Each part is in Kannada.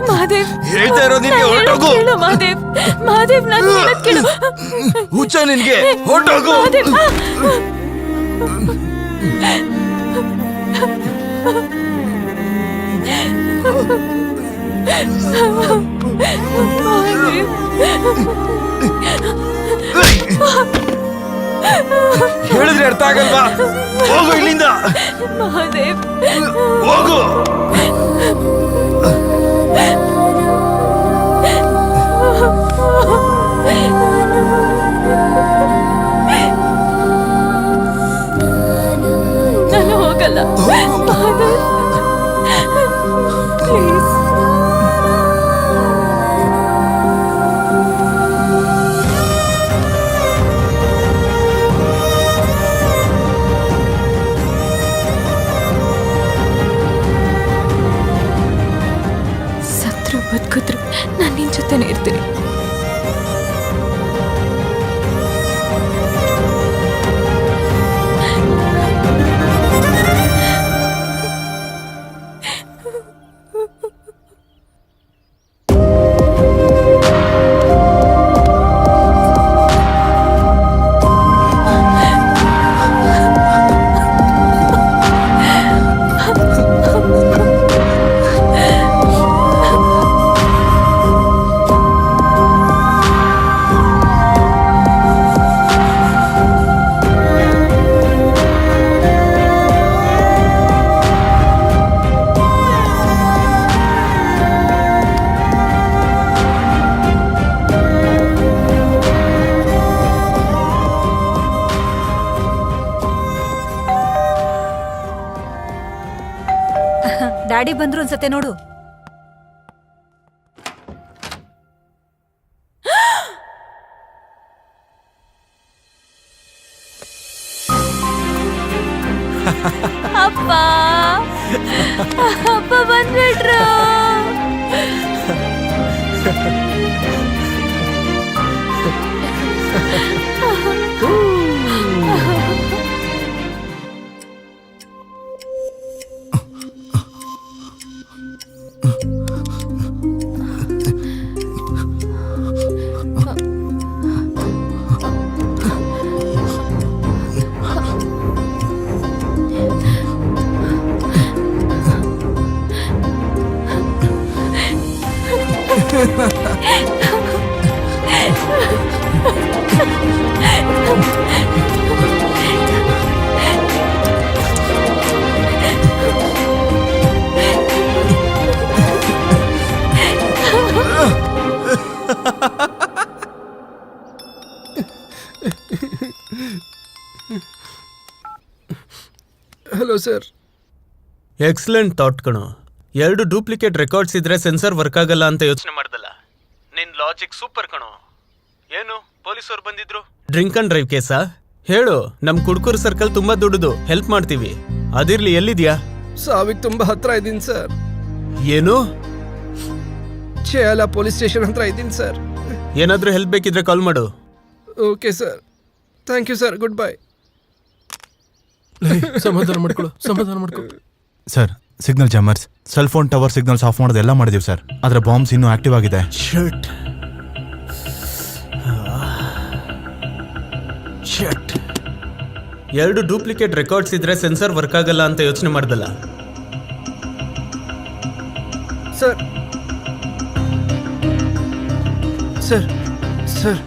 ಮಹಾದೇವ್ ಹೇಳ್ತಾ ಇರೋ ನಿನ್ಗೆ ಹೊರಟೋಗು. ಮಹಾದೇವ್ ಮಹಾದೇವ್ ನಾನು ಹೇಳೋದ್ ಕೇಳು. ಹುಚ್ಚ ನಿನ್ಗೆ ಹೊರಟೋಗು. ಮಹಾದೇವ್ ಹೇಳಿದ್ರೆ ಅರ್ಥ ಆಗಲ್ವಾ? ಹೋಗು ಇಲ್ಲಿಂದ. ಮಹಾದೇವ್ ಹೋಗು. ನಾನು ಹೋಗಲ್ಲ. ಮಹಾದೇವ್ ಪ್ಲೀಸ್. ಸತ್ರು ಬದುಕಿದ್ರು ನಾನು ನಿನ್ ಜೊತೆನೇ ಇರ್ತೀನಿ. ಡ್ಯಾಡಿ ಬಂದ್ರು ಅನ್ಸತ್ತೆ ನೋಡು. ಅಪ್ಪ ಅಪ್ಪ ಬಂದ್ಬಿಟ್ರು. Hello sir. ಎಕ್ಸಲೆಂಟ್ ಥಾಟ್ ಕಣೋ. 2 ಡೂಪ್ಲಿಕೇಟ್ ರೆಕಾರ್ಡ್ಸ್ ಇದ್ರೆ ಸೆನ್ಸರ್ ವರ್ಕ್ ಆಗಲ್ಲ ಅಂತ ಯೋಚನೆ ಮಾಡ್ದಲ್ಲ. ನಿನ್ ಲಾಜಿಕ್ ಸೂಪರ್ ಕಣೋ. ಏನು ಪೊಲೀಸರು ಬಂದಿದ್ರು? ಡ್ರಿಂಕ್ ಅಂಡ್ ಡ್ರೈವ್ ಕೇಸಾ? ಹೇಳು, ನಮ್ ಕುಡ್ಕೂರ್ ಸರ್ಕಲ್ ತುಂಬಾ ದುಡ್ಡುದು, ಹೆಲ್ಪ್ ಮಾಡ್ತೀವಿ. ಅದಿರ್ಲಿ, ಎಲ್ಲಿದ್ಯಾ? ಸಾವಿಗೆ ತುಂಬಾ ಹತ್ರ ಇದ್ದೀನಿ ಸರ್. ಏನು? ಚೇಲ ಪೊಲೀಸ್ ಸ್ಟೇಷನ್ ಹತ್ರ ಇದ್ದೀನಿ ಸರ್. ಏನಾದ್ರೂ ಹೆಲ್ಪ್ ಬೇಕಿದ್ರೆ ಕಾಲ್ ಮಾಡು. Okay sir, thank you sir, good bye. ಸಮಾಧಾನ ಮಾಡ್ಕೊಳ್ಳು. Sir, signal jammers, cell phone tower signals off ಮಾಡೋದು ಎಲ್ಲ ಮಾಡಿದೀವಿ ಸರ್. ಆದ್ರೆ ಬಾಂಬ್ಸ್ ಇನ್ನೂ ಆಕ್ಟಿವ್ ಆಗಿದೆ. ಶಟ್. 2 ಡೂಪ್ಲಿಕೇಟ್ ರೆಕಾರ್ಡ್ಸ್ ಇದ್ರೆ ಸೆನ್ಸರ್ ವರ್ಕ್ ಆಗಲ್ಲ ಅಂತ ಯೋಚನೆ ಮಾಡ್ದಲ್ಲ. ಸರ್ ಸರ್ ಸರ್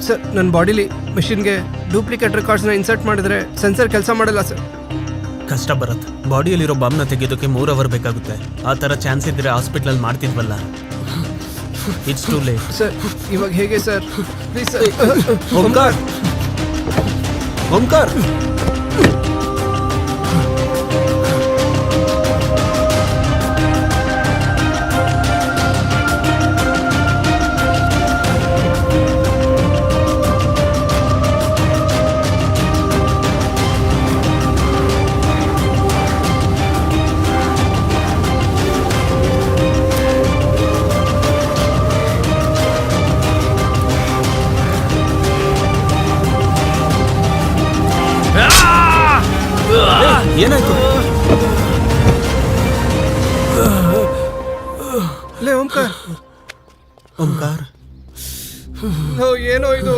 ಸರ್ ನನ್ನ ಬಾಡಿಲಿ ಮೆಷಿನ್ಗೆ ಡೂಪ್ಲಿಕೇಟ್ ರೆಕಾರ್ಡ್ಸ್ನ ಇನ್ಸರ್ಟ್ ಮಾಡಿದ್ರೆ ಸೆನ್ಸರ್ ಕೆಲಸ ಮಾಡಲ್ಲ ಸರ್. ಕಷ್ಟ ಬರುತ್ತೆ. ಬಾಡಿಯಲ್ಲಿರೋ ಬಾಂಬ್ನ ತೆಗೆಯೋದಕ್ಕೆ 3 ಅವರ್ ಬೇಕಾಗುತ್ತೆ. ಆ ಥರ ಚಾನ್ಸ್ ಇದ್ರೆ ಹಾಸ್ಪಿಟ್ಲಲ್ಲಿ ಮಾಡ್ತಿದ್ವಲ್ಲ. It's too late. ಸರ್ ಇವಾಗ ಹೇಗೆ sir? Please sir. Omkar, Omkar. ಲೇ ಓಂಕಾರ್, ಓಂಕಾರ್ ಓ, ಏನೋ ಇದು.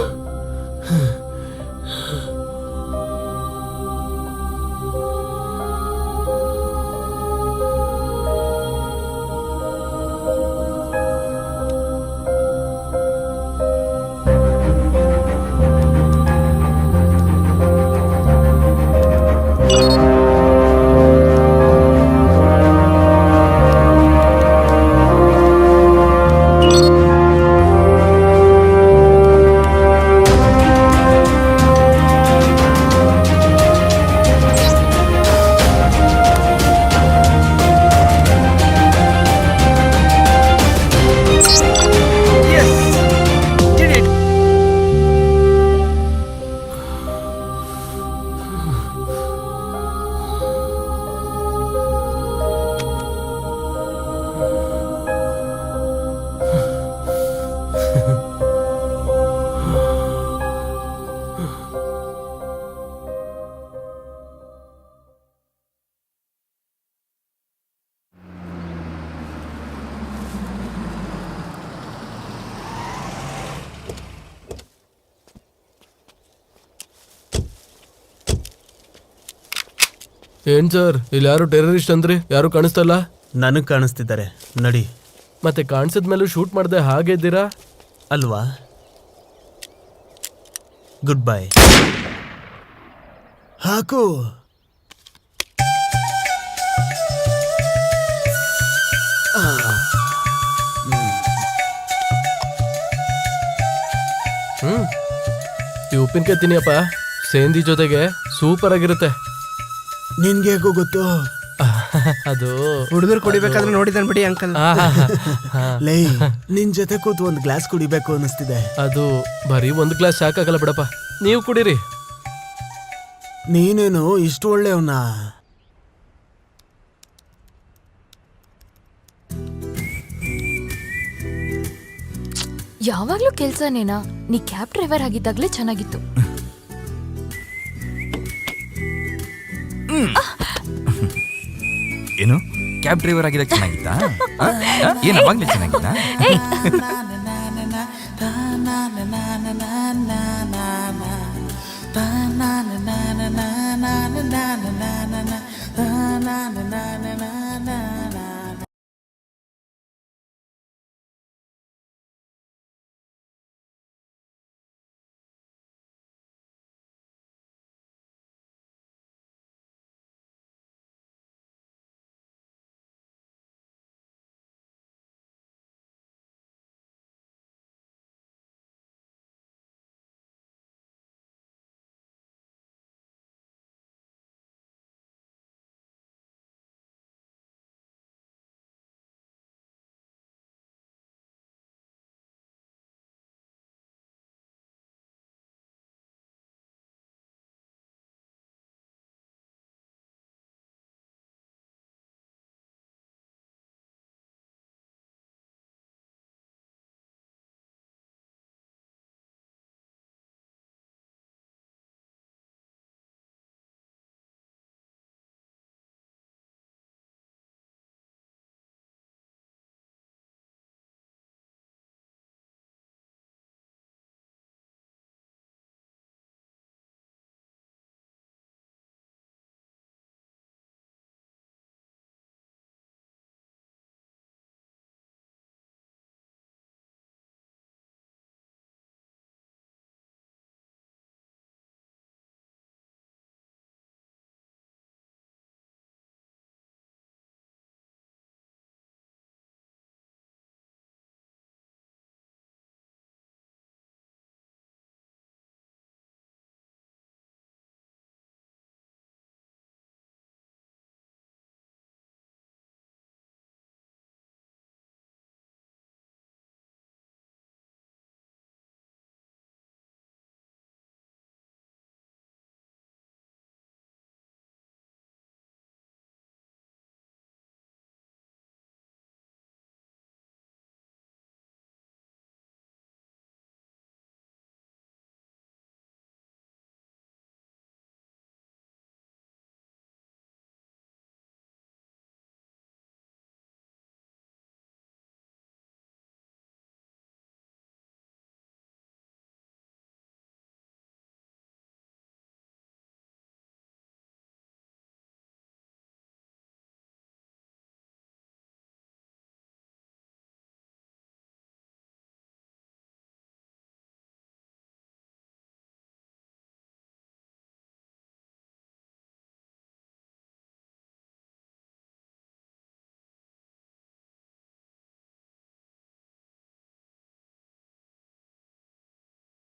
ಏನ್ ಸರ್ ಇಲ್ಲಿ ಯಾರು ಟೆರರಿಸ್ಟ್ ಅಂದ್ರಿ? ಯಾರು ಕಾಣಿಸ್ತಲ್ಲ? ನನಗ್ ಕಾಣಿಸ್ತಿದ್ದಾರೆ, ನಡಿ. ಮತ್ತೆ ಕಾಣಿಸಿದ್ಮೇಲೂ ಶೂಟ್ ಮಾಡದೆ ಹಾಗೆ ಇದ್ದೀರಾ ಅಲ್ವಾ? Good bye. ಹಾಕು. ಈ ಉಪ್ಪಿನಕಾಯಿ ತಿನ್ನಿಯಪ್ಪ, ಸೇಂದಿ ಜೊತೆಗೆ ಸೂಪರ್ ಆಗಿರುತ್ತೆ. ನಿನ್ಗೆ ಹೇಗೋ ಗೊತ್ತು? ಅದು ಹುಡುಗರು ಕುಡಿಬೇಕಾದ್ರೆ ನೋಡಿದನ್ ಬಿಡಿ ಅಂಕಲ್. ಲೈ, ನಿನ್ ಜೊತೆ ಕೂತು ಒಂದ್ ಗ್ಲಾಸ್ ಕುಡಿಬೇಕು ಅನಿಸ್ತಿದೆ. ಅದು ಬರೀ ಒಂದು ಗ್ಲಾಸ್ ಸಾಕಾಗಲ್ಲ ಬಿಡಪ್ಪ, ನೀವು ಕುಡೀರಿ. ನೀನೇನು ಇಷ್ಟು ಒಳ್ಳೆಯವನ? ಯಾವಾಗ್ಲೂ ಕೆಲ್ಸನೇನಾ? ನೀ ಕ್ಯಾಬ್ ಡ್ರೈವರ್ ಆಗಿದ್ದಾಗ್ಲೇ ಚೆನ್ನಾಗಿತ್ತು. ಏನು ಕ್ಯಾಬ್ ಡ್ರೈವರ್ ಆಗಿದಾಗ ಚೆನ್ನಾಗಿತ್ತಾ? ಏನು ಅವಾಗಲೇ ಚೆನ್ನಾಗಿತ್ತಾ?